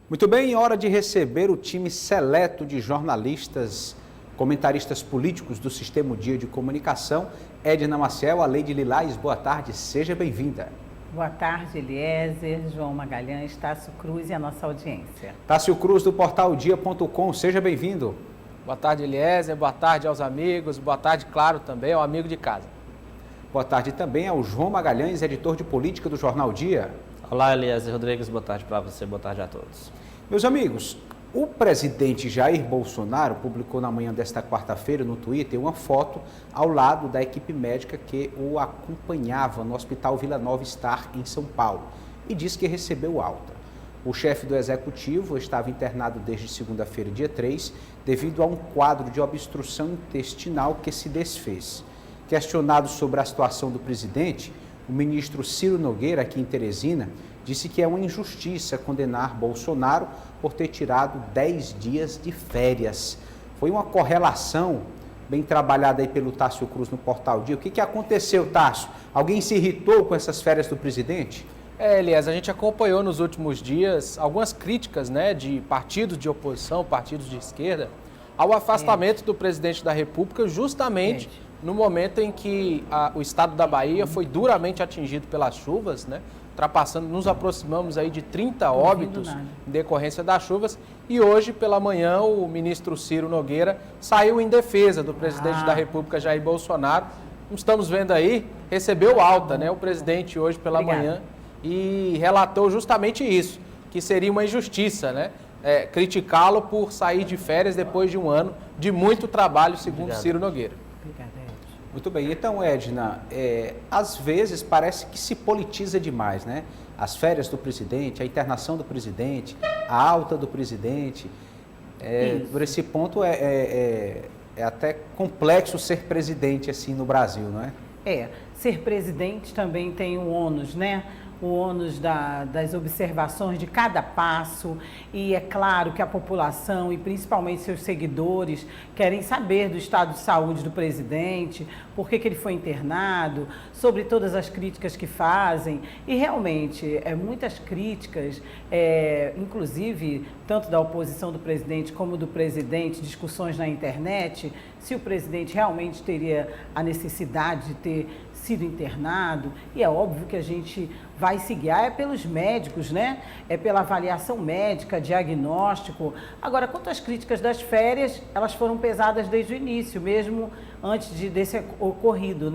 Muito bem, hora de receber o time seleto de jornalistas, comentaristas políticos do Sistema O Dia de Comunicação. Edna Maciel, a Leide Lilás, boa tarde, seja bem-vinda. Boa tarde, Eliezer, João Magalhães, Tássio Cruz e a nossa audiência. Tássio Cruz, do portal dia.com, seja bem-vindo. Boa tarde, Eliezer, boa tarde aos amigos, boa tarde, claro, também ao amigo de casa. Boa tarde também ao João Magalhães, editor de política do Jornal Dia. Olá, Eliezer Rodrigues, boa tarde para você, boa tarde a todos. Meus amigos, o presidente Jair Bolsonaro publicou na manhã desta quarta-feira no Twitter uma foto ao lado da equipe médica que o acompanhava no Hospital Vila Nova Star, em São Paulo, e disse que recebeu alta. O chefe do executivo estava internado desde segunda-feira, dia 3, devido a um quadro de obstrução intestinal que se desfez. Questionado sobre a situação do presidente, o ministro Ciro Nogueira, aqui em Teresina, disse que é uma injustiça condenar Bolsonaro por ter tirado 10 dias de férias. Foi uma correlação bem trabalhada aí pelo Tássio Cruz no Portal Dia. O que aconteceu, Tássio? Alguém se irritou com essas férias do presidente? Elias, a gente acompanhou nos últimos dias algumas críticas, de partidos de oposição, partidos de esquerda, ao afastamento do presidente da República, justamente no momento em que o estado da Bahia foi duramente atingido pelas chuvas, ultrapassando, nos aproximamos aí de 30 óbitos em decorrência das chuvas, e hoje pela manhã o ministro Ciro Nogueira saiu em defesa do presidente da República, Jair Bolsonaro. Estamos vendo aí, recebeu alta, o presidente hoje pela manhã, e relatou justamente isso, que seria uma injustiça, criticá-lo por sair de férias depois de um ano de muito trabalho, segundo Ciro Nogueira. Muito bem, então, Edna, às vezes parece que se politiza demais, As férias do presidente, a internação do presidente, a alta do presidente. Por esse ponto é até complexo ser presidente assim no Brasil, não é? Ser presidente também tem um ônus, O ônus das observações de cada passo, e é claro que a população e principalmente seus seguidores querem saber do estado de saúde do presidente, por que ele foi internado, sobre todas as críticas que fazem, e realmente muitas críticas, inclusive tanto da oposição do presidente como do presidente, discussões na internet, se o presidente realmente teria a necessidade de ter sido internado, e é óbvio que a gente vai se guiar pelos médicos, É pela avaliação médica, diagnóstico. Agora, quanto às críticas das férias, elas foram pesadas desde o início, mesmo antes desse ocorrido,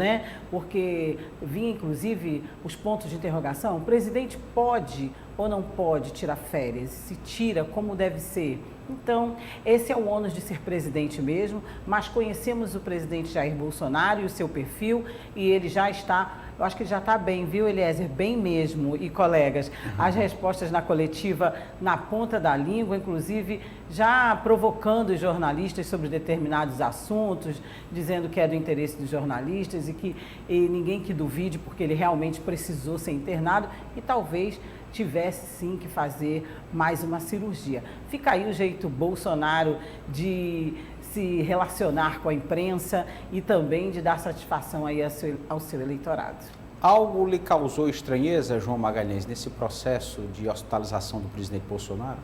Porque vinha, inclusive, os pontos de interrogação. O presidente pode ou não pode tirar férias? Se tira, como deve ser? Então, esse é o ônus de ser presidente mesmo, mas conhecemos o presidente Jair Bolsonaro e o seu perfil, e ele já está, eu acho que ele já está bem, viu, Eliezer? Bem mesmo, e colegas, as respostas na coletiva na ponta da língua, inclusive já provocando os jornalistas sobre determinados assuntos, dizendo que é do interesse dos jornalistas e ninguém que duvide, porque ele realmente precisou ser internado e talvez tivesse sim que fazer mais uma cirurgia. Fica aí o jeito Bolsonaro de se relacionar com a imprensa e também de dar satisfação aí ao seu eleitorado. Algo lhe causou estranheza, João Magalhães, nesse processo de hospitalização do presidente Bolsonaro?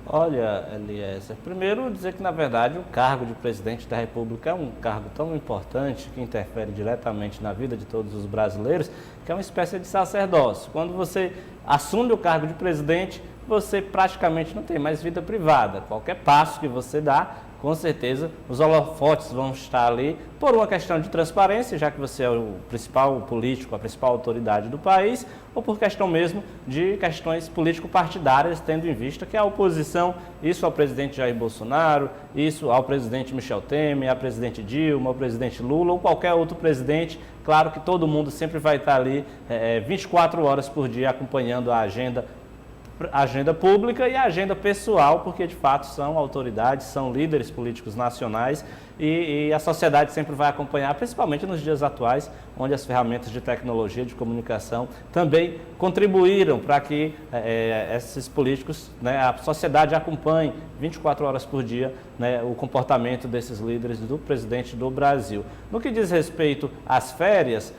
Olha, Eliezer, primeiro dizer que, na verdade, o cargo de presidente da República é um cargo tão importante que interfere diretamente na vida de todos os brasileiros, que é uma espécie de sacerdócio. Quando você assume o cargo de presidente, você praticamente não tem mais vida privada. Qualquer passo que você dá, com certeza, os holofotes vão estar ali por uma questão de transparência, já que você é o principal político, a principal autoridade do país, ou por questão mesmo de questões político-partidárias, tendo em vista que a oposição, isso ao presidente Jair Bolsonaro, isso ao presidente Michel Temer, ao presidente Dilma, ao presidente Lula ou qualquer outro presidente, claro que todo mundo sempre vai estar ali 24 horas por dia acompanhando a agenda pública e a agenda pessoal, porque de fato são autoridades, são líderes políticos nacionais e a sociedade sempre vai acompanhar, principalmente nos dias atuais, onde as ferramentas de tecnologia, de comunicação também contribuíram para que esses políticos, a sociedade acompanhe 24 horas por dia o comportamento desses líderes do presidente do Brasil. No que diz respeito às férias,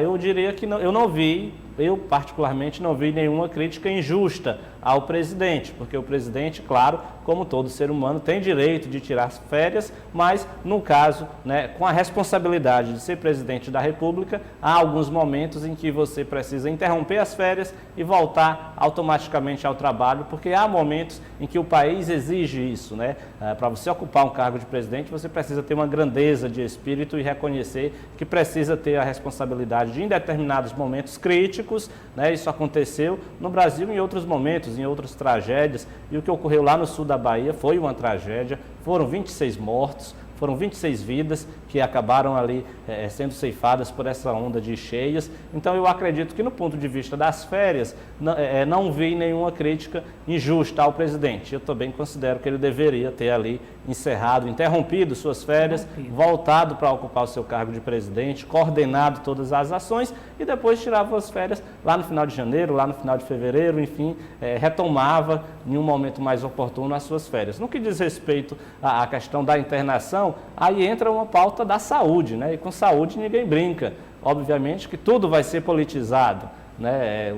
eu diria que eu não vi eu particularmente não vi nenhuma crítica injusta ao presidente, porque o presidente, claro, como todo ser humano, tem direito de tirar férias, mas no caso, né, com a responsabilidade de ser presidente da República, há alguns momentos em que você precisa interromper as férias e voltar automaticamente ao trabalho, porque há momentos em que o país exige isso, né? Para você ocupar um cargo de presidente, você precisa ter uma grandeza de espírito e reconhecer que precisa ter a responsabilidade de, em determinados momentos críticos, né? Isso aconteceu no Brasil em outros momentos, em outras tragédias, e o que ocorreu lá no sul da Bahia foi uma tragédia, foram 26 mortos, foram 26 vidas que acabaram ali sendo ceifadas por essa onda de cheias. Então eu acredito que no ponto de vista das férias, não vi nenhuma crítica injusta ao presidente. Eu também considero que ele deveria ter ali interrompido suas férias, voltado para ocupar o seu cargo de presidente, coordenado todas as ações e depois tirava as férias lá no final de janeiro, lá no final de fevereiro, enfim, retomava em um momento mais oportuno as suas férias. No que diz respeito à questão da internação, aí entra uma pauta da saúde, né? E com saúde ninguém brinca. Obviamente que tudo vai ser politizado, né?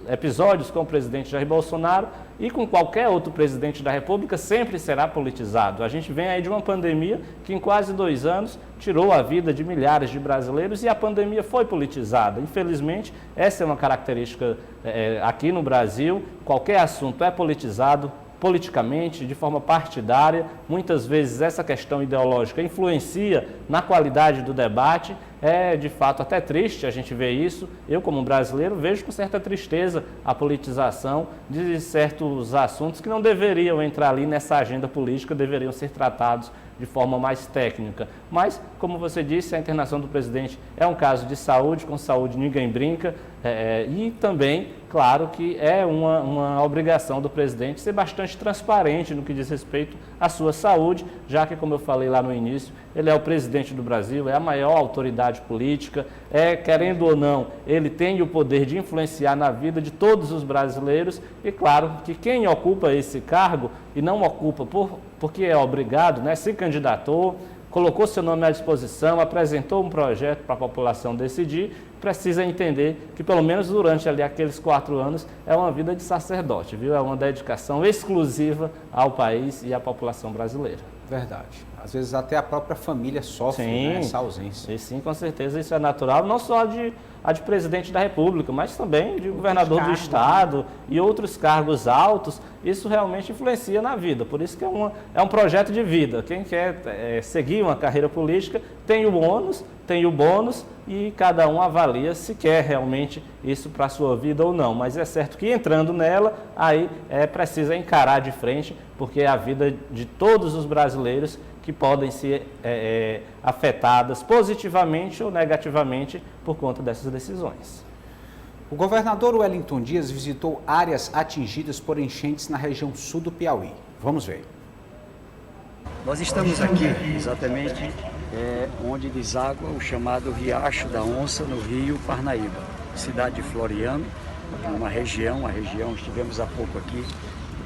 Episódios com o presidente Jair Bolsonaro e com qualquer outro presidente da República sempre será politizado. A gente vem aí de uma pandemia que em quase 2 anos tirou a vida de milhares de brasileiros e a pandemia foi politizada. Infelizmente, essa é uma característica aqui no Brasil, qualquer assunto é politizado politicamente, de forma partidária. Muitas vezes essa questão ideológica influencia na qualidade do debate. É de fato até triste a gente ver isso. Eu, como brasileiro, vejo com certa tristeza a politização de certos assuntos que não deveriam entrar ali nessa agenda política, deveriam ser tratados de forma mais técnica. Mas, como você disse, a internação do presidente é um caso de saúde, com saúde ninguém brinca, e também, claro, que é uma obrigação do presidente ser bastante transparente no que diz respeito à sua saúde, já que, como eu falei lá no início, ele é o presidente do Brasil, é a maior autoridade política, querendo ou não, ele tem o poder de influenciar na vida de todos os brasileiros, e claro que quem ocupa esse cargo e não ocupa porque é obrigado, né, se candidatou, colocou seu nome à disposição, apresentou um projeto para a população decidir, precisa entender que pelo menos durante ali aqueles 4 anos é uma vida de sacerdote, viu? É uma dedicação exclusiva ao país e à população brasileira. Verdade. Às vezes até a própria família sofre, né, essa ausência. E sim, com certeza isso é natural, não só a de presidente da República, mas também de governador do Estado e outros cargos altos. Isso realmente influencia na vida, por isso que é um projeto de vida. Quem quer seguir uma carreira política tem o ônus, tem o bônus e cada um avalia se quer realmente isso para a sua vida ou não. Mas é certo que entrando nela, aí precisa encarar de frente, porque é a vida de todos os brasileiros que podem ser afetadas positivamente ou negativamente por conta dessas decisões. O governador Wellington Dias visitou áreas atingidas por enchentes na região sul do Piauí. Vamos ver. Nós estamos aqui exatamente onde deságua o chamado Riacho da Onça no Rio Parnaíba, cidade de Floriano, uma região, estivemos há pouco aqui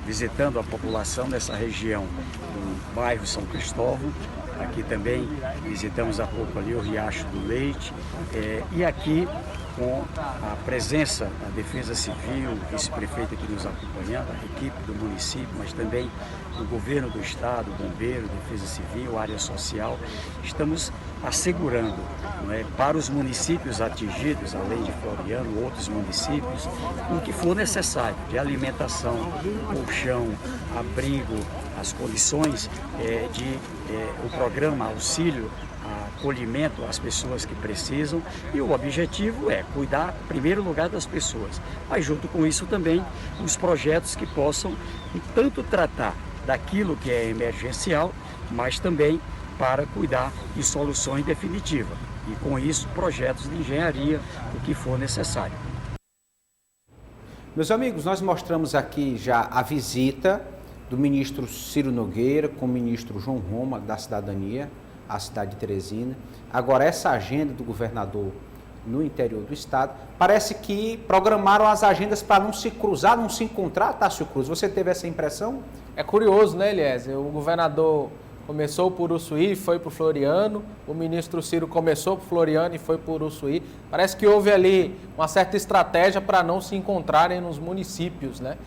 visitando a população dessa região do bairro São Cristóvão. Aqui também visitamos há pouco ali o Riacho do Leite e aqui com a presença da Defesa Civil, o vice-prefeito aqui nos acompanhando, a equipe do município, mas também o governo do estado, bombeiro, Defesa Civil, área social, estamos assegurando, para os municípios atingidos, além de Floriano, outros municípios, o que for necessário, de alimentação, colchão, abrigo, as condições o programa auxílio, acolhimento às pessoas que precisam, e o objetivo é cuidar, em primeiro lugar, das pessoas, mas junto com isso também os projetos que possam tanto tratar daquilo que é emergencial, mas também para cuidar de soluções definitivas, e com isso projetos de engenharia, o que for necessário. Meus amigos, nós mostramos aqui já a visita do ministro Ciro Nogueira com o ministro João Roma da Cidadania, à cidade de Teresina. Agora, essa agenda do governador no interior do estado, parece que programaram as agendas para não se cruzar, não se encontrar, Tássio Cruz. Você teve essa impressão? É curioso, né, Eliezer? O governador começou por Uruçuí e foi para o Floriano, o ministro Ciro começou por Floriano e foi por Uruçuí. Parece que houve ali uma certa estratégia para não se encontrarem nos municípios, né?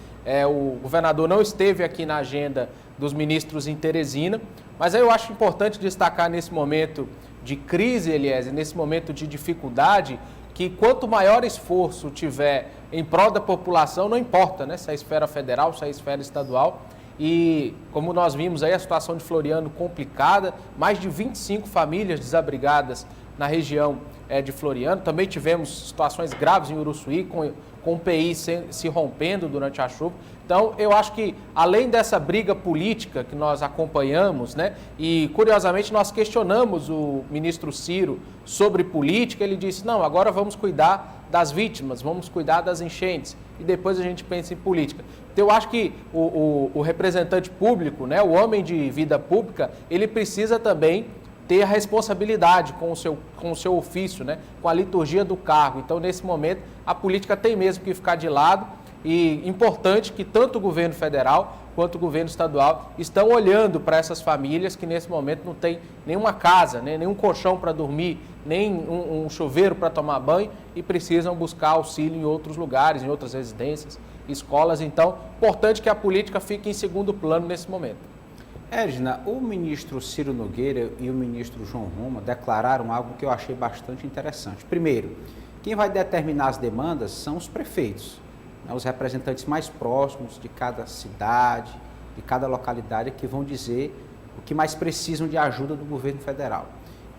O governador não esteve aqui na agenda dos ministros em Teresina, mas aí eu acho importante destacar nesse momento de crise, Eliezer, nesse momento de dificuldade, que quanto maior esforço tiver em prol da população, não importa, né, se é a esfera federal, se é a esfera estadual, e como nós vimos aí a situação de Floriano complicada, mais de 25 famílias desabrigadas na região de Floriano, também tivemos situações graves em Uruçuí, com o PI se rompendo durante a chuva. Então, eu acho que, além dessa briga política que nós acompanhamos, né, e curiosamente nós questionamos o ministro Ciro sobre política, ele disse, não, agora vamos cuidar das vítimas, vamos cuidar das enchentes, e depois a gente pensa em política. Então, eu acho que o representante público, né, o homem de vida pública, ele precisa também ter a responsabilidade com o seu ofício, né, com a liturgia do cargo. Então, nesse momento, a política tem mesmo que ficar de lado, e importante que tanto o governo federal quanto o governo estadual estão olhando para essas famílias que nesse momento não tem nenhuma casa, né, nenhum colchão para dormir, nem um chuveiro para tomar banho e precisam buscar auxílio em outros lugares, em outras residências, escolas. Então, importante que a política fique em segundo plano nesse momento. Edna, o ministro Ciro Nogueira e o ministro João Roma declararam algo que eu achei bastante interessante. Primeiro, quem vai determinar as demandas são os prefeitos, né, os representantes mais próximos de cada cidade, de cada localidade, que vão dizer o que mais precisam de ajuda do governo federal.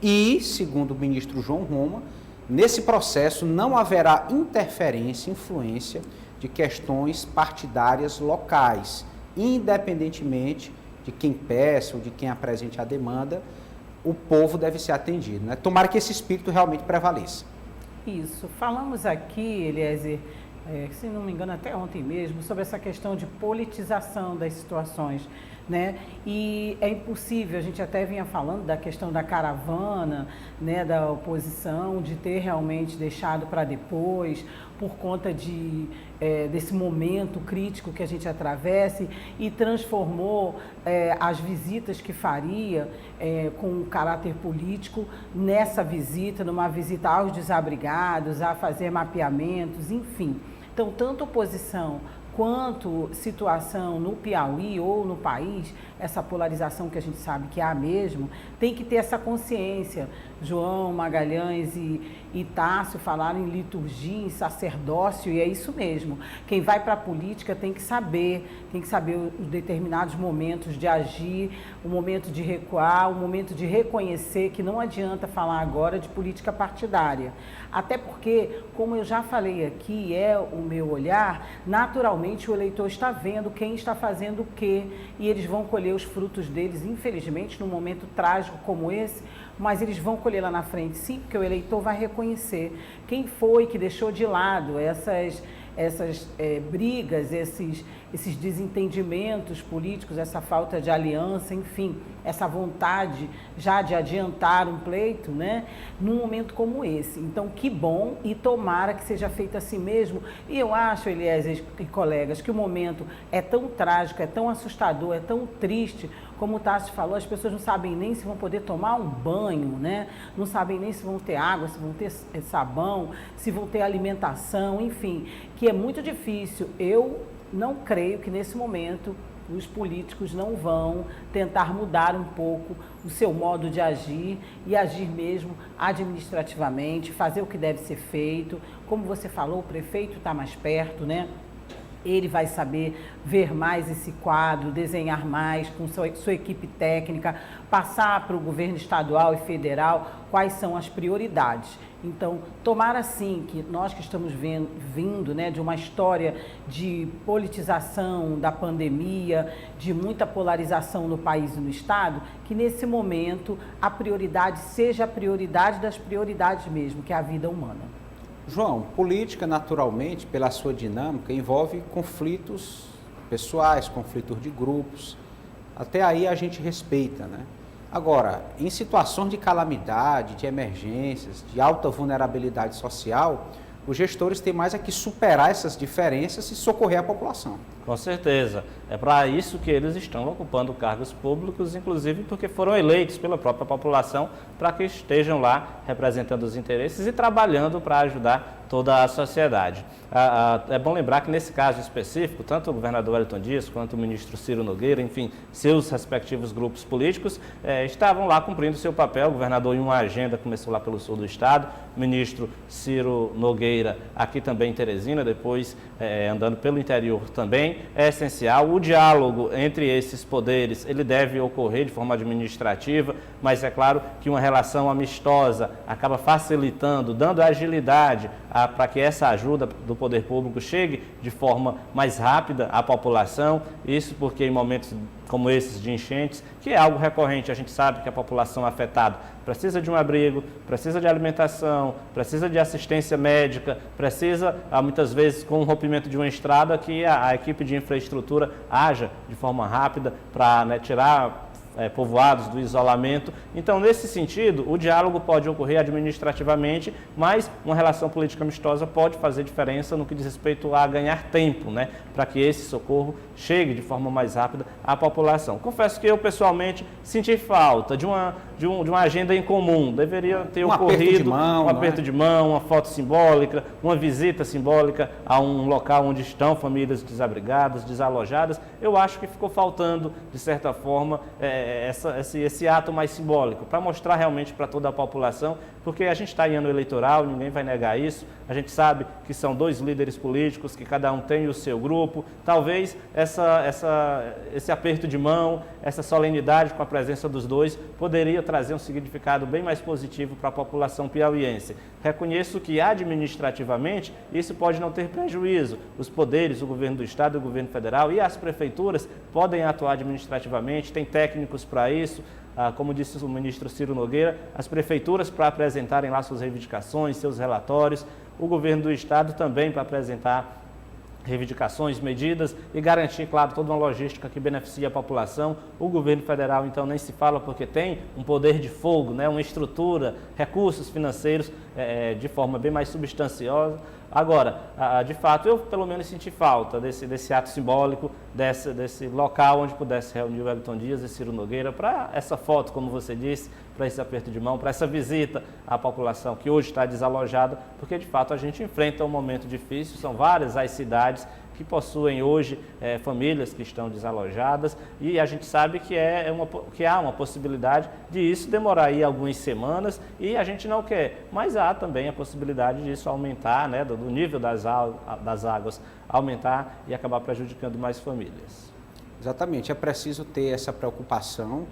E, segundo o ministro João Roma, nesse processo não haverá interferência, influência de questões partidárias locais, independentemente de quem peça ou de quem apresente a demanda, o povo deve ser atendido, né? Tomara que esse espírito realmente prevaleça. Isso. Falamos aqui, Eliezer, se não me engano, até ontem mesmo, sobre essa questão de politização das situações, né? E é impossível, a gente até vinha falando da questão da caravana, né, da oposição, de ter realmente deixado para depois, por conta desse momento crítico que a gente atravessa, e transformou as visitas que faria com caráter político nessa visita, numa visita aos desabrigados, a fazer mapeamentos, enfim. Então, tanto oposição quanto situação no Piauí ou no país, essa polarização que a gente sabe que há mesmo, tem que ter essa consciência. João Magalhães e Tássio falaram em liturgia, em sacerdócio, e é isso mesmo. Quem vai para a política tem que saber os determinados momentos de agir, o momento de recuar, o momento de reconhecer que não adianta falar agora de política partidária. Até porque, como eu já falei aqui, é o meu olhar, naturalmente o eleitor está vendo quem está fazendo o quê, e eles vão colher os frutos deles, infelizmente, num momento trágico como esse, mas eles vão colher lá na frente, sim, porque o eleitor vai reconhecer quem foi que deixou de lado essas brigas, esses desentendimentos políticos, essa falta de aliança, enfim, essa vontade já de adiantar um pleito, né, num momento como esse. Então, que bom, e tomara que seja feito assim mesmo. E eu acho, Eliezer e colegas, que o momento é tão trágico, é tão assustador, é tão triste, como o Tássio falou, as pessoas não sabem nem se vão poder tomar um banho, né? Não sabem nem se vão ter água, se vão ter sabão, se vão ter alimentação, enfim, que é muito difícil. Eu não creio que nesse momento os políticos não vão tentar mudar um pouco o seu modo de agir e agir mesmo administrativamente, fazer o que deve ser feito. Como você falou, o prefeito está mais perto, né? Ele vai saber ver mais esse quadro, desenhar mais com sua equipe técnica, passar para o governo estadual e federal quais são as prioridades. Então, tomara sim que nós que estamos vindo, né, de uma história de politização da pandemia, de muita polarização no país e no estado, que nesse momento a prioridade seja a prioridade das prioridades mesmo, que é a vida humana. João, política, naturalmente, pela sua dinâmica, envolve conflitos pessoais, conflitos de grupos. Até aí a gente respeita, né? Agora, em situações de calamidade, de emergências, de alta vulnerabilidade social, os gestores têm mais é que superar essas diferenças e socorrer a população. Com certeza. É para isso que eles estão ocupando cargos públicos, inclusive porque foram eleitos pela própria população para que estejam lá representando os interesses e trabalhando para ajudar toda a sociedade. É bom lembrar que nesse caso específico, tanto o governador Wellington Dias quanto o ministro Ciro Nogueira, enfim, seus respectivos grupos políticos, estavam lá cumprindo seu papel. O governador em uma agenda começou lá pelo sul do estado, o ministro Ciro Nogueira aqui também em Teresina, depois andando pelo interior também. É essencial o diálogo entre esses poderes, ele deve ocorrer de forma administrativa, mas é claro que uma relação amistosa acaba facilitando, dando agilidade para que essa ajuda do poder público chegue de forma mais rápida à população. Isso porque em momentos como esses de enchentes, que é algo recorrente, a gente sabe que a população afetada precisa de um abrigo, precisa de alimentação, precisa de assistência médica, precisa, muitas vezes, com o rompimento de uma estrada, que a equipe de infraestrutura haja de forma rápida para tirar povoados do isolamento. Então, nesse sentido, o diálogo pode ocorrer administrativamente, mas uma relação política amistosa pode fazer diferença no que diz respeito a ganhar tempo, para que esse socorro chegue de forma mais rápida à população. Confesso que eu, pessoalmente, senti falta de uma agenda em comum. Deveria ter ocorrido um aperto de mão, uma foto simbólica, uma visita simbólica a um local onde estão famílias desabrigadas, desalojadas. Eu acho que ficou faltando, de certa forma, esse ato mais simbólico, para mostrar realmente para toda a população, porque a gente está em ano eleitoral, ninguém vai negar isso, a gente sabe que são dois líderes políticos, que cada um tem o seu grupo. Talvez esse aperto de mão, essa solenidade com a presença dos dois, poderia trazer um significado bem mais positivo para a população piauiense. Reconheço que administrativamente isso pode não ter prejuízo. Os poderes, o governo do estado, o governo federal e as prefeituras podem atuar administrativamente, tem técnicos para isso. Como disse o ministro Ciro Nogueira, as prefeituras para apresentarem lá suas reivindicações, seus relatórios, o governo do estado também para apresentar reivindicações, medidas e garantir, claro, toda uma logística que beneficie a população. O governo federal, então, nem se fala, porque tem um poder de fogo, uma estrutura, recursos financeiros de forma bem mais substanciosa. Agora, de fato, eu pelo menos senti falta desse ato simbólico, desse local onde pudesse reunir o Wellington Dias e Ciro Nogueira para essa foto, como você disse, para esse aperto de mão, para essa visita à população que hoje está desalojada, porque de fato a gente enfrenta um momento difícil, são várias as cidades que possuem hoje famílias que estão desalojadas e a gente sabe que há uma possibilidade de isso demorar aí algumas semanas e a gente não quer, mas há também a possibilidade disso aumentar, do nível das águas aumentar e acabar prejudicando mais famílias. Exatamente, é preciso ter essa preocupação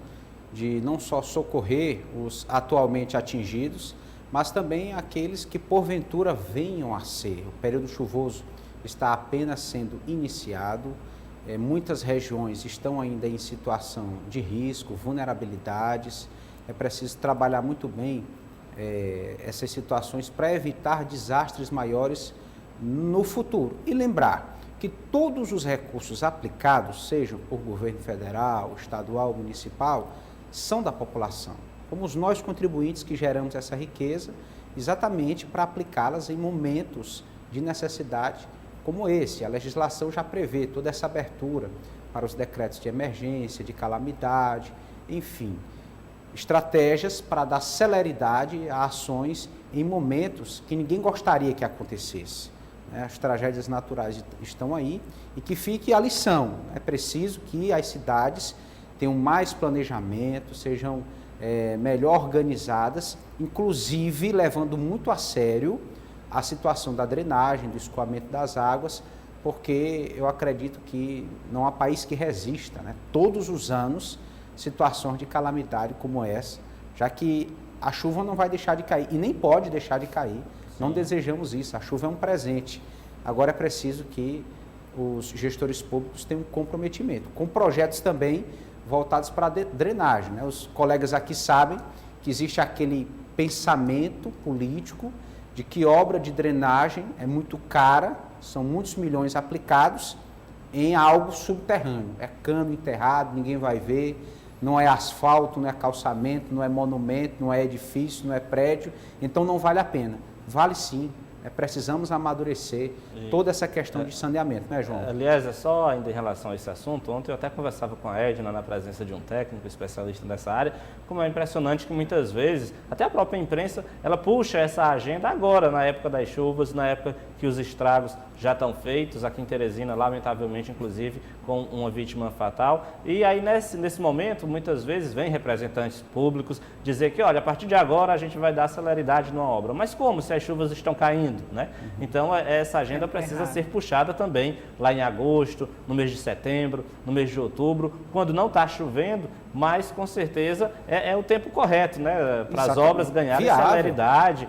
de não só socorrer os atualmente atingidos, mas também aqueles que porventura venham a ser. O período chuvoso está apenas sendo iniciado, muitas regiões estão ainda em situação de risco, vulnerabilidades, é preciso trabalhar muito bem essas situações para evitar desastres maiores no futuro. E lembrar que todos os recursos aplicados, sejam por governo federal, estadual, municipal, são da população. Fomos nós contribuintes que geramos essa riqueza exatamente para aplicá-las em momentos de necessidade como esse. A legislação já prevê toda essa abertura para os decretos de emergência, de calamidade, enfim, estratégias para dar celeridade a ações em momentos que ninguém gostaria que acontecesse. As tragédias naturais estão aí e que fique a lição. É preciso que as cidades tenham mais planejamento, sejam melhor organizadas, inclusive levando muito a sério a situação da drenagem, do escoamento das águas, porque eu acredito que não há país que resista, todos os anos, situações de calamidade como essa, já que a chuva não vai deixar de cair e nem pode deixar de cair. Sim. Não desejamos isso, a chuva é um presente. Agora é preciso que os gestores públicos tenham um comprometimento, com projetos também voltados para a drenagem. Os colegas aqui sabem que existe aquele pensamento político de que obra de drenagem é muito cara, são muitos milhões aplicados em algo subterrâneo. É cano enterrado, ninguém vai ver, não é asfalto, não é calçamento, não é monumento, não é edifício, não é prédio, então não vale a pena. Vale sim, Precisamos amadurecer toda essa questão de saneamento, né, João? Aliás, é só ainda em relação a esse assunto, ontem eu até conversava com a Edna na presença de um técnico especialista nessa área, como é impressionante que muitas vezes, até a própria imprensa, ela puxa essa agenda agora, na época das chuvas, na época que os estragos já estão feitos, aqui em Teresina, lamentavelmente, inclusive, com uma vítima fatal. E aí, nesse momento, muitas vezes, vem representantes públicos dizer que, olha, a partir de agora a gente vai dar celeridade numa obra. Mas como, se as chuvas estão caindo, né? Então, essa agenda precisa ser puxada também lá em agosto, no mês de setembro, no mês de outubro, quando não está chovendo, mas com certeza é o tempo correto, né? Para as obras ganharem celeridade,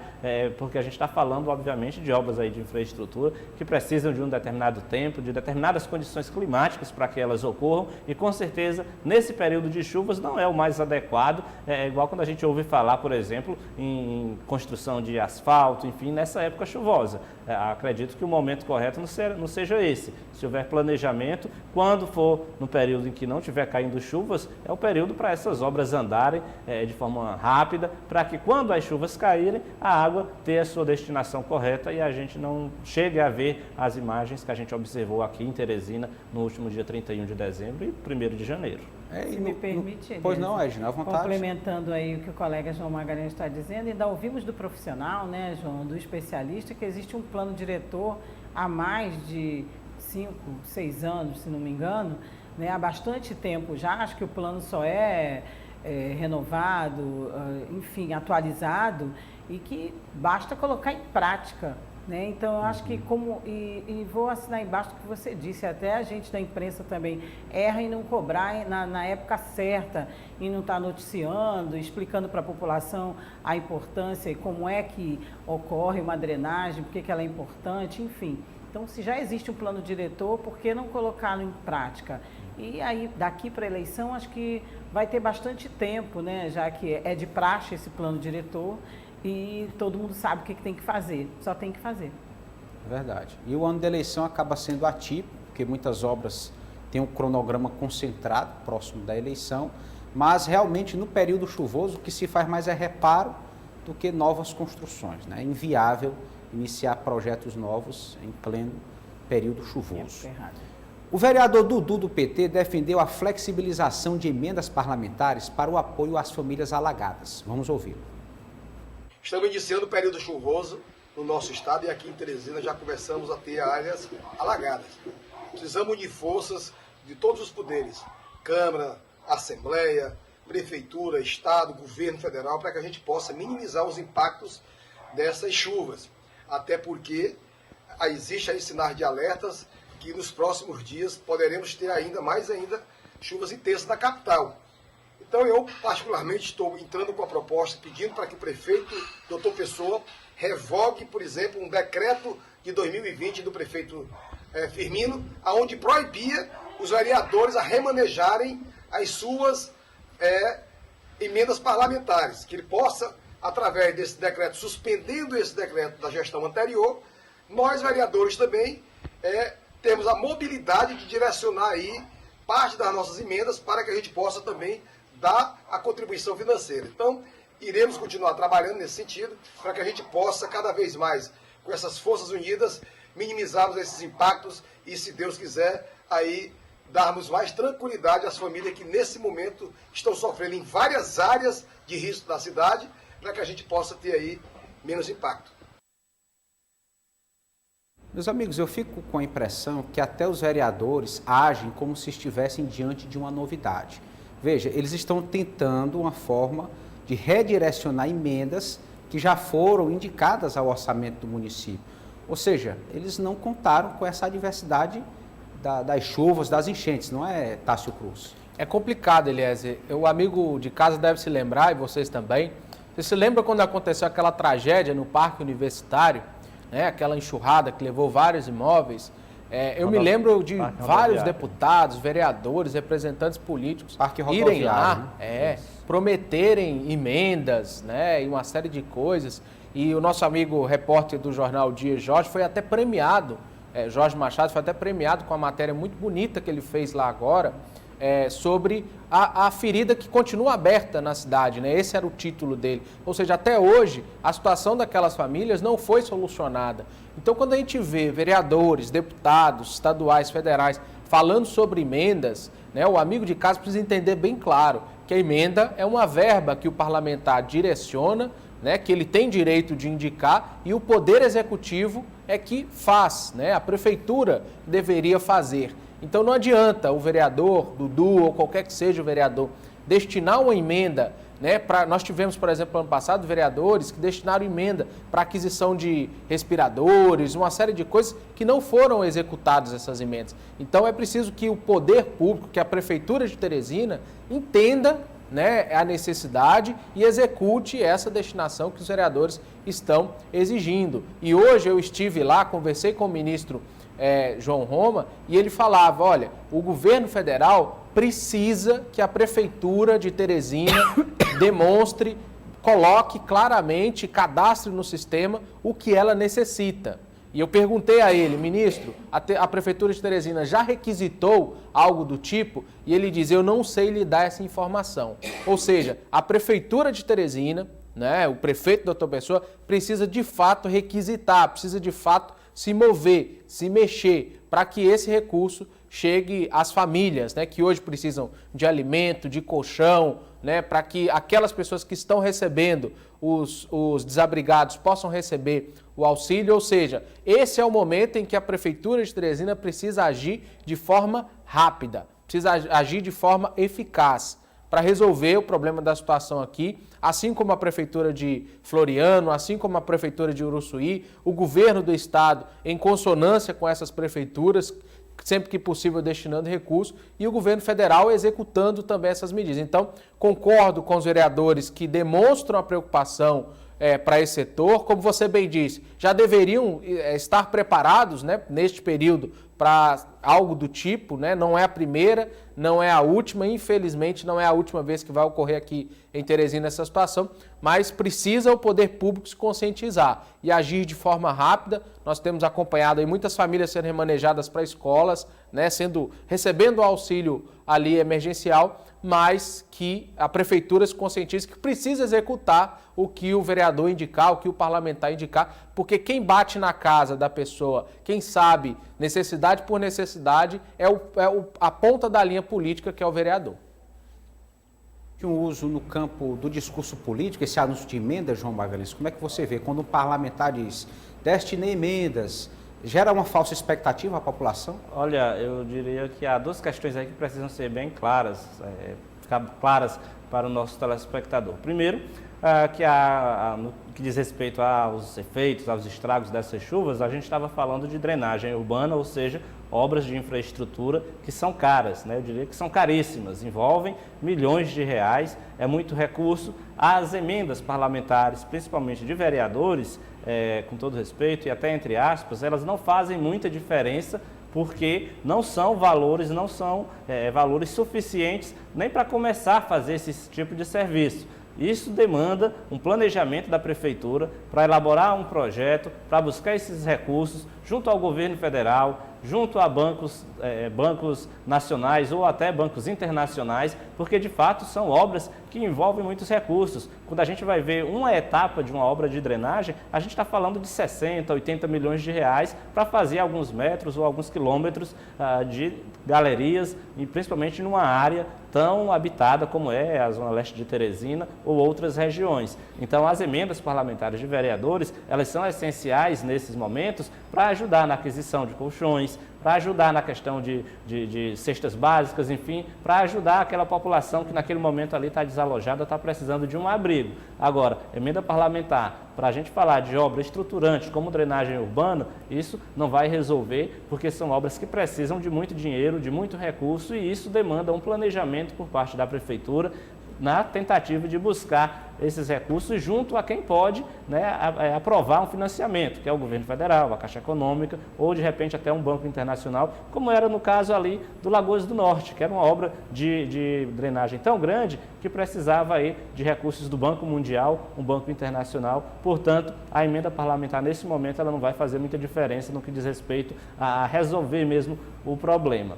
porque a gente está falando, obviamente, de obras aí de infraestrutura que precisam de um determinado tempo, de determinadas condições climáticas para que elas ocorram, e com certeza nesse período de chuvas não é o mais adequado, igual quando a gente ouve falar, por exemplo, em construção de asfalto, enfim, nessa época chuvosa. Acredito que o momento correto não seja esse. Se houver planejamento, quando for no período em que não estiver caindo chuvas, é o período para essas obras andarem de forma rápida, para que quando as chuvas caírem, a água tenha a sua destinação correta e a gente não chegue a ver as imagens que a gente observou aqui em Teresina no último dia 31 de dezembro e 1º de janeiro. Se me permite, pois não, Edna, à vontade. Complementando aí o que o colega João Magalhães está dizendo, ainda ouvimos do profissional, né, João, do especialista, que existe um plano diretor há mais de 5, 6 anos, se não me engano, né, há bastante tempo já. Acho que o plano só é renovado, enfim, atualizado, e que basta colocar em prática. Né? Então, eu acho que e vou assinar embaixo do que você disse, até a gente da imprensa também erra em não cobrar na época certa, e não estar noticiando, explicando para a população a importância e como é que ocorre uma drenagem, por que ela é importante, enfim. Então, se já existe um plano diretor, por que não colocá-lo em prática? E aí, daqui para a eleição, acho que vai ter bastante tempo, né? Já que é de praxe esse plano diretor, e todo mundo sabe o que tem que fazer, só tem que fazer. Verdade. E o ano da eleição acaba sendo atípico, porque muitas obras têm um cronograma concentrado, próximo da eleição, mas realmente no período chuvoso o que se faz mais é reparo do que novas construções. Né? É inviável iniciar projetos novos em pleno período chuvoso. O vereador Dudu, do PT, defendeu a flexibilização de emendas parlamentares para o apoio às famílias alagadas. Vamos ouvi-lo. Estamos iniciando o período chuvoso no nosso estado e aqui em Teresina já começamos a ter áreas alagadas. Precisamos de forças de todos os poderes, Câmara, Assembleia, Prefeitura, Estado, Governo Federal, para que a gente possa minimizar os impactos dessas chuvas. Até porque existe aí sinais de alertas que nos próximos dias poderemos ter ainda chuvas intensas na capital. Então eu, particularmente, estou entrando com a proposta pedindo para que o prefeito, Dr. Pessoa, revogue, por exemplo, um decreto de 2020 do prefeito Firmino, onde proibia os vereadores a remanejarem as suas emendas parlamentares, que ele possa, através desse decreto, suspendendo esse decreto da gestão anterior, nós, vereadores, também temos a mobilidade de direcionar aí parte das nossas emendas para que a gente possa também dar a contribuição financeira. Então, iremos continuar trabalhando nesse sentido para que a gente possa, cada vez mais, com essas forças unidas, minimizarmos esses impactos e, se Deus quiser, aí darmos mais tranquilidade às famílias que, nesse momento, estão sofrendo em várias áreas de risco da cidade, para que a gente possa ter aí menos impacto. Meus amigos, eu fico com a impressão que até os vereadores agem como se estivessem diante de uma novidade. Veja, eles estão tentando uma forma de redirecionar emendas que já foram indicadas ao orçamento do município. Ou seja, eles não contaram com essa adversidade das chuvas, das enchentes, não é, Tássio Cruz? É complicado, Eliezer. O amigo de casa deve se lembrar, e vocês também. Você se lembra quando aconteceu aquela tragédia no Parque Universitário, né? Aquela enxurrada que levou vários imóveis? Eu me lembro de vários deputados, vereadores, representantes políticos irem lá, prometerem emendas, né, e uma série de coisas. E o nosso amigo repórter do jornal Dia, Jorge, foi até premiado, Jorge Machado foi até premiado com a matéria muito bonita que ele fez lá agora, sobre a ferida que continua aberta na cidade, né? Esse era o título dele. Ou seja, até hoje, a situação daquelas famílias não foi solucionada. Então, quando a gente vê vereadores, deputados, estaduais, federais, falando sobre emendas, né, o amigo de casa precisa entender bem claro que a emenda é uma verba que o parlamentar direciona, né, que ele tem direito de indicar, e o Poder Executivo é que faz, né? A Prefeitura deveria fazer. Então não adianta o vereador, Dudu ou qualquer que seja o vereador, destinar uma emenda, né? Nós tivemos, por exemplo, ano passado, vereadores que destinaram emenda para aquisição de respiradores, uma série de coisas que não foram executadas essas emendas. Então é preciso que o poder público, que a Prefeitura de Teresina, entenda, né, a necessidade e execute essa destinação que os vereadores estão exigindo. E hoje eu estive lá, conversei com o ministro João Roma, e ele falava, olha, o governo federal precisa que a Prefeitura de Teresina demonstre, coloque claramente, cadastre no sistema o que ela necessita. E eu perguntei a ele, ministro, a Prefeitura de Teresina já requisitou algo do tipo? E ele diz, eu não sei lhe dar essa informação. Ou seja, a Prefeitura de Teresina, né, o prefeito Dr. Pessoa, precisa de fato requisitar, precisa de fato se mover, se mexer, para que esse recurso chegue às famílias, né, que hoje precisam de alimento, de colchão, né, para que aquelas pessoas que estão recebendo, os desabrigados, possam receber o auxílio. Ou seja, esse é o momento em que a Prefeitura de Teresina precisa agir de forma rápida, precisa agir de forma eficaz para resolver o problema da situação aqui, assim como a Prefeitura de Floriano, assim como a Prefeitura de Uruçuí, o governo do estado, em consonância com essas prefeituras, sempre que possível destinando recursos, e o governo federal executando também essas medidas. Então, concordo com os vereadores que demonstram a preocupação para esse setor. Como você bem disse, já deveriam estar preparados, né, neste período para algo do tipo, né? Não é a primeira, não é a última, infelizmente não é a última vez que vai ocorrer aqui em Teresina essa situação, mas precisa o poder público se conscientizar e agir de forma rápida. Nós temos acompanhado aí muitas famílias sendo remanejadas para escolas, né, recebendo o auxílio ali emergencial, mas que a Prefeitura se conscientize que precisa executar o que o vereador indicar, o que o parlamentar indicar, porque quem bate na casa da pessoa, quem sabe necessidade por necessidade, é a ponta da linha política, que é o vereador. Um uso no campo do discurso político, esse anúncio de emendas, João Magalhães, como é que você vê? Quando um parlamentar diz, destinei emendas, gera uma falsa expectativa à população? Olha, eu diria que há duas questões aí que precisam ser bem claras, ficar claras para o nosso telespectador. Primeiro, no que diz respeito aos efeitos, aos estragos dessas chuvas, a gente estava falando de drenagem urbana, ou seja, obras de infraestrutura que são caras, né? Eu diria que são caríssimas, envolvem milhões de reais, é muito recurso. As emendas parlamentares, principalmente de vereadores, com todo respeito e até entre aspas, elas não fazem muita diferença, porque não são valores suficientes nem para começar a fazer esse tipo de serviço. Isso demanda um planejamento da Prefeitura para elaborar um projeto, para buscar esses recursos junto ao governo federal, junto a bancos nacionais ou até bancos internacionais, porque de fato são obras que envolvem muitos recursos. Quando a gente vai ver uma etapa de uma obra de drenagem, a gente está falando de 60, 80 milhões de reais para fazer alguns metros ou alguns quilômetros de galerias, e principalmente numa área tão habitada como é a Zona Leste de Teresina ou outras regiões. Então, as emendas parlamentares de vereadores, elas são essenciais nesses momentos para ajudar na aquisição de colchões, para ajudar na questão de cestas básicas, enfim, para ajudar aquela população que naquele momento ali está desalojada, está precisando de um abrigo. Agora, emenda parlamentar, para a gente falar de obras estruturantes como drenagem urbana, isso não vai resolver, porque são obras que precisam de muito dinheiro, de muito recurso, e isso demanda um planejamento por parte da Prefeitura, na tentativa de buscar esses recursos junto a quem pode, né, aprovar um financiamento, que é o governo federal, a Caixa Econômica, ou de repente até um banco internacional, como era no caso ali do Lagoas do Norte, que era uma obra de drenagem tão grande que precisava aí de recursos do Banco Mundial, um banco internacional. Portanto, a emenda parlamentar nesse momento ela não vai fazer muita diferença no que diz respeito a resolver mesmo o problema.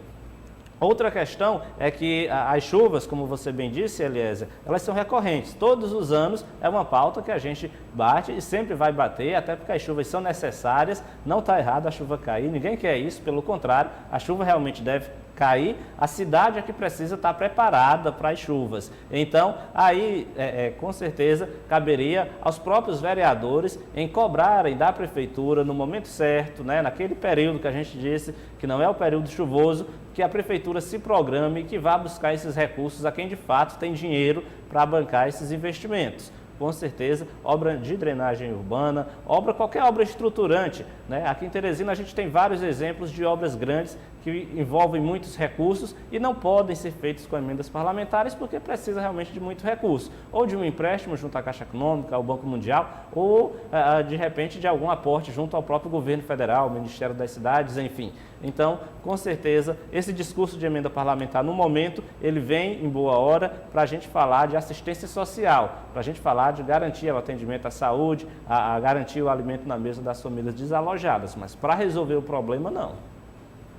Outra questão é que as chuvas, como você bem disse, Eliezer, elas são recorrentes. Todos os anos é uma pauta que a gente bate e sempre vai bater, até porque as chuvas são necessárias, não está errado a chuva cair, ninguém quer isso, pelo contrário, a chuva realmente deve cair, a cidade é que precisa estar preparada para as chuvas. Então, aí, com certeza, caberia aos próprios vereadores em cobrarem da prefeitura no momento certo, né, naquele período que a gente disse que não é o período chuvoso, que a prefeitura se programe e que vá buscar esses recursos a quem de fato tem dinheiro para bancar esses investimentos. Com certeza, obra de drenagem urbana, qualquer obra estruturante, né? Aqui em Teresina a gente tem vários exemplos de obras grandes que envolvem muitos recursos e não podem ser feitos com emendas parlamentares porque precisa realmente de muito recurso, ou de um empréstimo junto à Caixa Econômica, ao Banco Mundial, ou de repente de algum aporte junto ao próprio governo federal, Ministério das Cidades, enfim. Então, com certeza, esse discurso de emenda parlamentar, no momento, ele vem em boa hora para a gente falar de assistência social, para a gente falar de garantir o atendimento à saúde, a garantir o alimento na mesa das famílias desalojadas, mas para resolver o problema, não.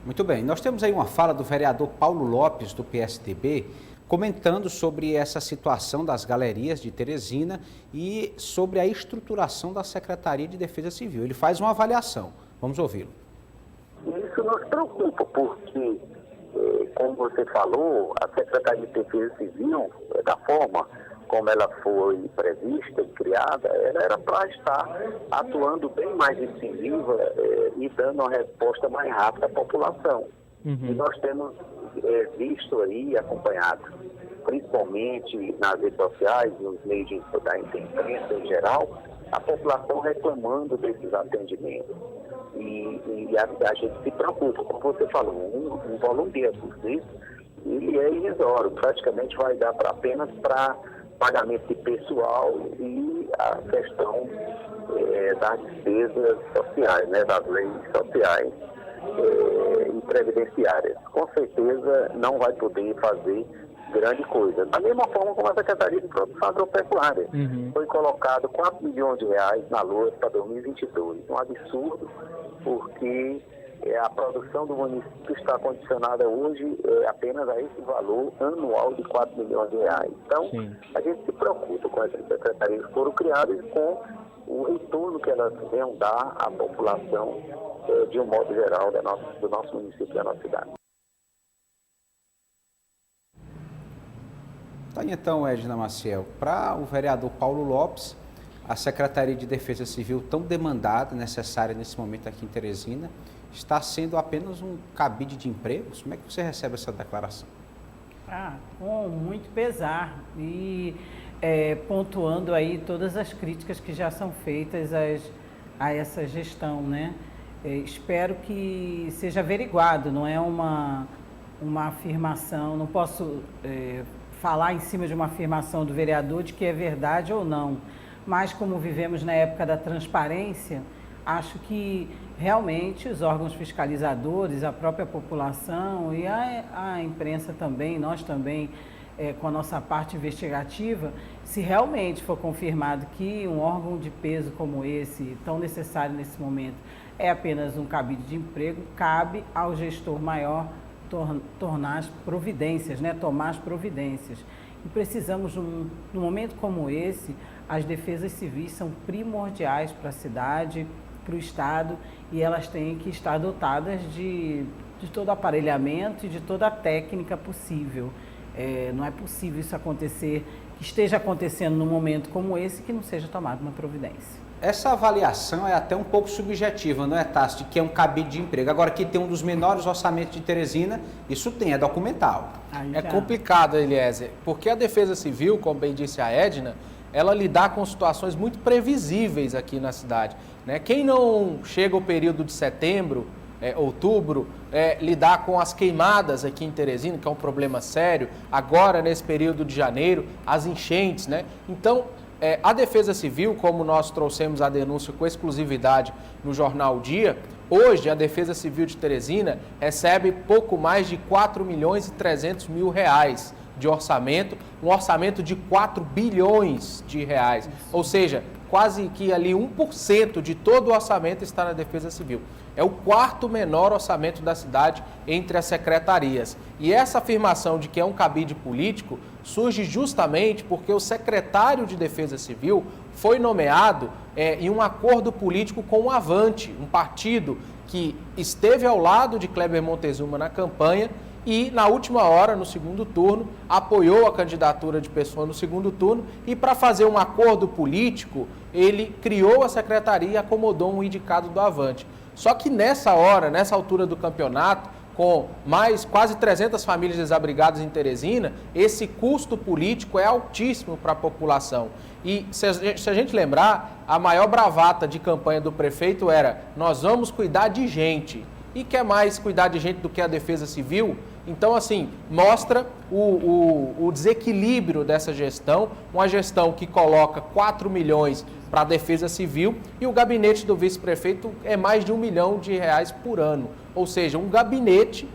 Muito bem, nós temos aí uma fala do vereador Paulo Lopes, do PSDB, comentando sobre essa situação das galerias de Teresina e sobre a estruturação da Secretaria de Defesa Civil. Ele faz uma avaliação. Vamos ouvi-lo. Isso nos preocupa, porque, como você falou, a Secretaria de Defesa Civil, da forma como ela foi prevista e criada, ela era para estar atuando bem mais incisiva e dando uma resposta mais rápida à população. E nós temos visto aí e acompanhado, principalmente nas redes sociais, nos meios da imprensa em geral, a população reclamando desses atendimentos. E a gente se preocupa, como você falou, um volume de recursos, ele é irrisório, praticamente vai dar apenas para pagamento de pessoal e a questão das despesas sociais, né, das leis sociais e previdenciárias. Com certeza não vai poder fazer grande coisa. Da mesma forma como a Secretaria de Produção Agropecuária. Foi colocado 4 milhões de reais na LOAS para 2022. Um absurdo, porque a produção do município está condicionada hoje apenas a esse valor anual de 4 milhões de reais. Então, a gente se preocupa com essas secretarias que foram criadas e com o retorno que elas vão dar à população de um modo geral do nosso município e da nossa cidade. Então, Edna Maciel, para o vereador Paulo Lopes, a Secretaria de Defesa Civil, tão demandada, necessária nesse momento aqui em Teresina, está sendo apenas um cabide de empregos? Como é que você recebe essa declaração? Com muito pesar e pontuando aí todas as críticas que já são feitas a essa gestão, né? Espero que seja averiguado, não é uma afirmação, não posso falar em cima de uma afirmação do vereador de que é verdade ou não, mas como vivemos na época da transparência, acho que realmente os órgãos fiscalizadores, a própria população e a imprensa também, nós também, com a nossa parte investigativa, se realmente for confirmado que um órgão de peso como esse, tão necessário nesse momento, é apenas um cabide de emprego, cabe ao gestor maior tomar as providências. E precisamos, num momento como esse, as defesas civis são primordiais para a cidade, para o Estado, e elas têm que estar dotadas de todo o aparelhamento e de toda a técnica possível. Não é possível isso acontecer, que esteja acontecendo num momento como esse, que não seja tomada uma providência. Essa avaliação é até um pouco subjetiva, não é, Tassi, de que é um cabide de emprego. Agora, que tem um dos menores orçamentos de Teresina, isso é documental. É complicado, Eliezer, porque a Defesa Civil, como bem disse a Edna, ela lidar com situações muito previsíveis aqui na cidade, né? Quem não chega ao período de setembro, outubro, lidar com as queimadas aqui em Teresina, que é um problema sério, agora nesse período de janeiro, as enchentes, né? Então, a Defesa Civil, como nós trouxemos a denúncia com exclusividade no jornal O Dia, hoje a Defesa Civil de Teresina recebe pouco mais de 4 milhões e 300 mil reais de orçamento, um orçamento de 4 bilhões de reais, ou seja, quase que ali 1% de todo o orçamento está na Defesa Civil. É o quarto menor orçamento da cidade entre as secretarias. E essa afirmação de que é um cabide político surge justamente porque o secretário de Defesa Civil foi nomeado em um acordo político com o Avante, um partido que esteve ao lado de Kleber Montezuma na campanha e, na última hora, no segundo turno, apoiou a candidatura de Pessoa no segundo turno e, para fazer um acordo político, ele criou a secretaria e acomodou um indicado do Avante. Só que nessa hora, nessa altura do campeonato, com mais quase 300 famílias desabrigadas em Teresina, esse custo político é altíssimo para a população. E se a gente lembrar, a maior bravata de campanha do prefeito era: nós vamos cuidar de gente. E quer mais cuidar de gente do que a Defesa Civil? Então, assim, mostra o desequilíbrio dessa gestão, uma gestão que coloca 4 milhões para a Defesa Civil e o gabinete do vice-prefeito é mais de R$1 milhão por ano. Ou seja, um gabinete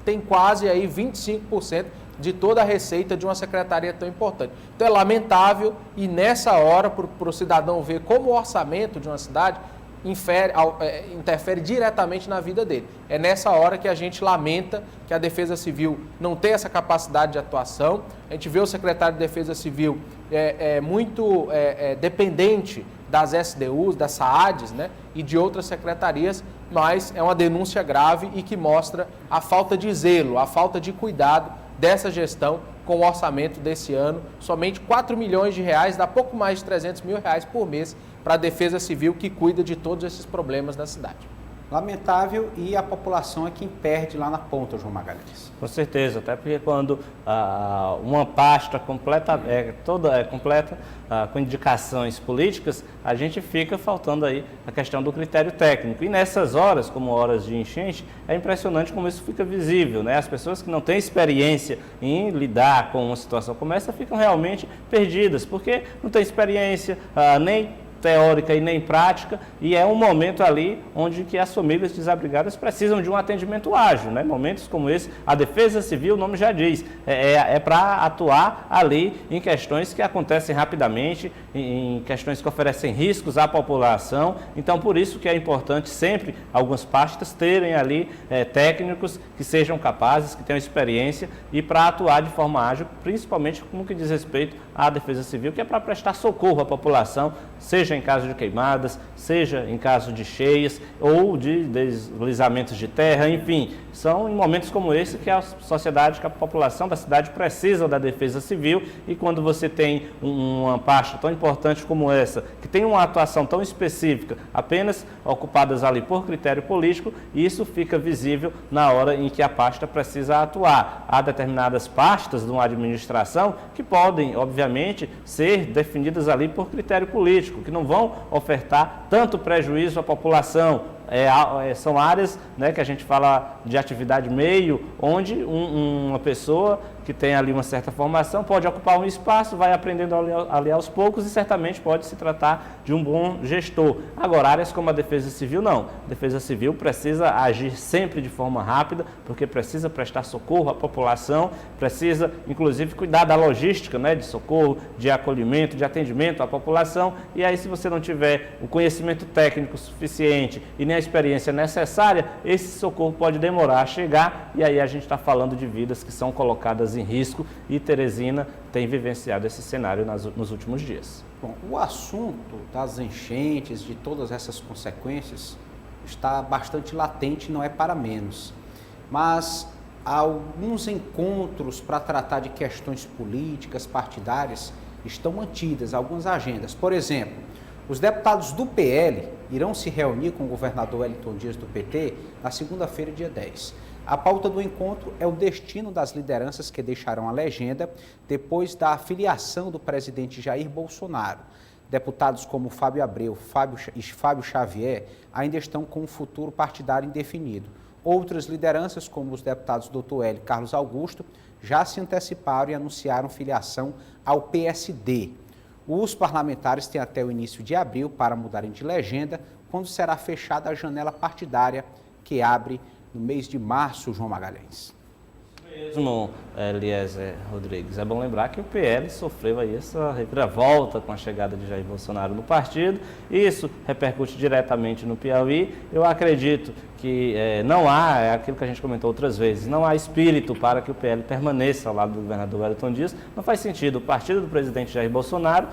tem quase aí 25% de toda a receita de uma secretaria tão importante. Então é lamentável e nessa hora, para o cidadão ver como o orçamento de uma cidade interfere diretamente na vida dele. É nessa hora que a gente lamenta que a Defesa Civil não tem essa capacidade de atuação. A gente vê o secretário de Defesa Civil muito dependente das SDUs, das SAADs, né, e de outras secretarias, mas é uma denúncia grave e que mostra a falta de zelo, a falta de cuidado dessa gestão com o orçamento desse ano. Somente R$4 milhões dá pouco mais de R$300 mil por mês para a Defesa Civil, que cuida de todos esses problemas da cidade. Lamentável, e a população é quem perde lá na ponta, João Magalhães. Com certeza, até porque quando uma pasta completa com indicações políticas, a gente fica faltando aí a questão do critério técnico. E nessas horas, como horas de enchente, é impressionante como isso fica visível, né? As pessoas que não têm experiência em lidar com uma situação como essa ficam realmente perdidas, porque não tem experiência nem teórica e nem prática, e é um momento ali onde que as famílias desabrigadas precisam de um atendimento ágil, né? Momentos como esse, a Defesa Civil, o nome já diz, é para atuar ali em questões que acontecem rapidamente, em questões que oferecem riscos à população. Então, por isso que é importante sempre algumas pastas terem ali técnicos que sejam capazes, que tenham experiência e para atuar de forma ágil, principalmente no que diz respeito à Defesa Civil, que é para prestar socorro à população, seja em caso de queimadas, seja em caso de cheias ou de deslizamentos de terra, enfim, são em momentos como esse que a sociedade, que a população da cidade precisa da Defesa Civil. E quando você tem uma pasta tão importante como essa, que tem uma atuação tão específica, apenas ocupadas ali por critério político, isso fica visível na hora em que a pasta precisa atuar. Há determinadas pastas de uma administração que podem, obviamente, ser definidas ali por critério político, que não vão ofertar tanto prejuízo à população. São áreas, né, que a gente fala de atividade meio, onde uma pessoa que tem ali uma certa formação pode ocupar um espaço, vai aprendendo ali aos poucos e certamente pode se tratar de um bom gestor. Agora, áreas como a Defesa Civil, não. A Defesa Civil precisa agir sempre de forma rápida, porque precisa prestar socorro à população, precisa, inclusive, cuidar da logística, né, de socorro, de acolhimento, de atendimento à população. E aí, se você não tiver o conhecimento técnico suficiente e nem a experiência necessária, esse socorro pode demorar a chegar, e aí a gente está falando de vidas que são colocadas em risco, e Teresina tem vivenciado esse cenário nos últimos dias. Bom, o assunto das enchentes, de todas essas consequências, está bastante latente, não é para menos. Mas há alguns encontros para tratar de questões políticas, partidárias, estão mantidas, algumas agendas. Por exemplo, os deputados do PL irão se reunir com o governador Wellington Dias do PT na segunda-feira, dia 10. A pauta do encontro é o destino das lideranças que deixarão a legenda depois da filiação do presidente Jair Bolsonaro. Deputados como Fábio Abreu e Fábio Xavier ainda estão com um futuro partidário indefinido. Outras lideranças, como os deputados Dr. Hélio e Carlos Augusto, já se anteciparam e anunciaram filiação ao PSD. Os parlamentares têm até o início de abril para mudarem de legenda, quando será fechada a janela partidária que abre no mês de março, João Magalhães. Mesmo, Eliezer Rodrigues, é bom lembrar que o PL sofreu aí essa reviravolta com a chegada de Jair Bolsonaro no partido. Isso repercute diretamente no Piauí. Eu acredito que não há, é aquilo que a gente comentou outras vezes, não há espírito para que o PL permaneça ao lado do governador Wellington Dias. Não faz sentido o partido do presidente Jair Bolsonaro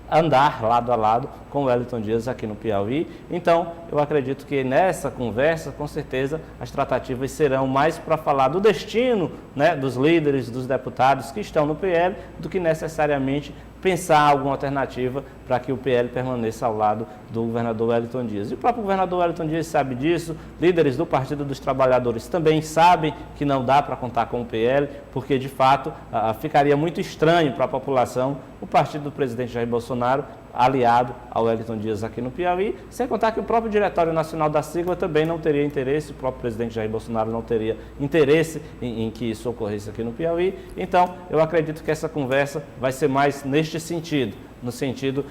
andar lado a lado com o Wellington Dias aqui no Piauí. Então, eu acredito que nessa conversa, com certeza, as tratativas serão mais para falar do destino, né, dos líderes, dos deputados que estão no PL, do que necessariamente pensar alguma alternativa para que o PL permaneça ao lado do governador Wellington Dias. E o próprio governador Wellington Dias sabe disso, líderes do Partido dos Trabalhadores também sabem que não dá para contar com o PL, porque de fato ficaria muito estranho para a população o partido do presidente Jair Bolsonaro aliado ao Wellington Dias aqui no Piauí, sem contar que o próprio Diretório Nacional da sigla também não teria interesse, o próprio presidente Jair Bolsonaro não teria interesse em que isso ocorresse aqui no Piauí. Então, eu acredito que essa conversa vai ser mais neste sentido, no sentido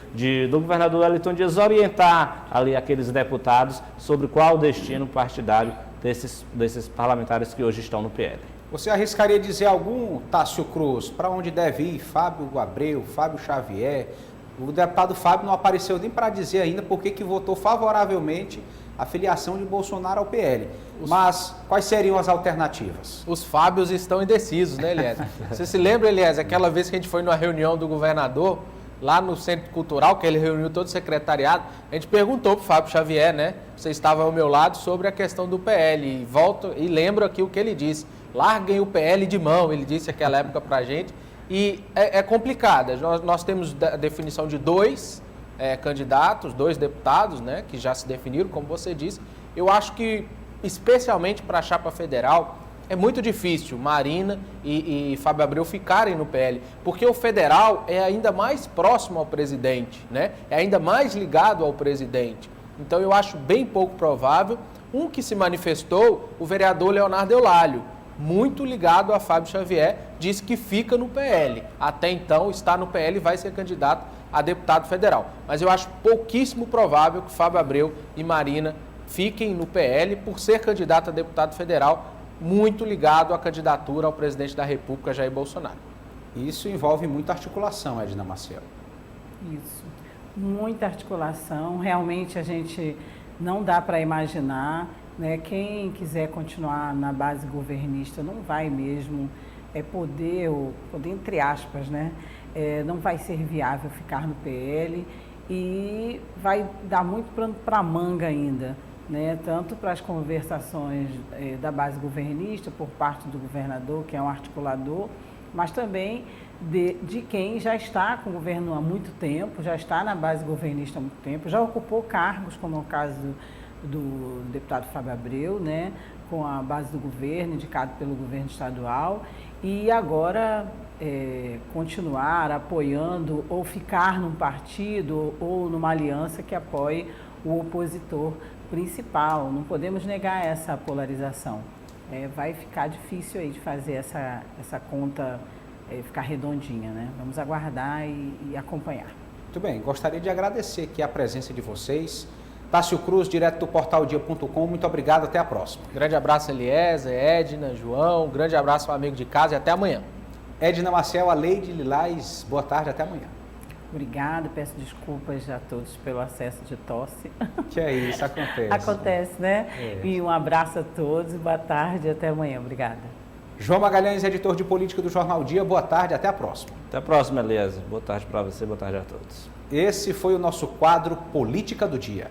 do governador Wellington Dias orientar ali aqueles deputados sobre qual o destino partidário desses parlamentares que hoje estão no PL. Você arriscaria dizer algum, Tássio Cruz, para onde deve ir Fábio Abreu, Fábio Xavier? O deputado Fábio não apareceu nem para dizer ainda por que votou favoravelmente a filiação de Bolsonaro ao PL. Mas quais seriam as alternativas? Os Fábios estão indecisos, né, Eliezer? Você se lembra, Eliezer, aquela vez que a gente foi numa reunião do governador, lá no Centro Cultural, que ele reuniu todo o secretariado, a gente perguntou para o Fábio Xavier, né? Você estava ao meu lado, sobre a questão do PL. E lembro aqui o que ele disse. Larguem o PL de mão, ele disse naquela época para a gente. E é complicado. Nós temos a definição de dois candidatos, dois deputados, né, que já se definiram, como você disse. Eu acho que, especialmente para a chapa federal, é muito difícil Marina e Fábio Abreu ficarem no PL, porque o federal é ainda mais próximo ao presidente, né? É ainda mais ligado ao presidente. Então eu acho bem pouco provável. Um que se manifestou, o vereador Leonardo Eulálio, muito ligado a Fábio Xavier, disse que fica no PL. Até então está no PL e vai ser candidato a deputado federal. Mas eu acho pouquíssimo provável que Fábio Abreu e Marina fiquem no PL por ser candidato a deputado federal, muito ligado à candidatura ao presidente da República, Jair Bolsonaro. Isso envolve muita articulação, Edna Maciel. Isso, muita articulação. Realmente a gente não dá para imaginar, né? Quem quiser continuar na base governista não vai mesmo poder entre aspas, né? Não vai ser viável ficar no PL e vai dar muito pano para manga ainda, né? Tanto para as conversações da base governista por parte do governador, que é um articulador, mas também de quem já está com o governo há muito tempo, já está na base governista há muito tempo, já ocupou cargos, como é o caso do deputado Fábio Abreu, né, com a base do governo, indicado pelo governo estadual, e agora continuar apoiando ou ficar num partido ou numa aliança que apoie o opositor principal. Não podemos negar essa polarização. Vai ficar difícil aí de fazer essa conta ficar redondinha, né? Vamos aguardar e acompanhar. Muito bem, gostaria de agradecer aqui a presença de vocês. Tássio Cruz, direto do portaldia.com, muito obrigado, até a próxima. Grande abraço, Eliezer, Edna, João, grande abraço ao amigo de casa e até amanhã. Edna Maciel, a Leide Lilás, boa tarde, até amanhã. Obrigada, peço desculpas a todos pelo acesso de tosse. Que é isso, acontece. Acontece, né? E um abraço a todos, boa tarde, até amanhã, obrigada. João Magalhães, editor de política do Jornal Dia, boa tarde, até a próxima. Até a próxima, Eliezer. Boa tarde para você, boa tarde a todos. Esse foi o nosso quadro Política do Dia.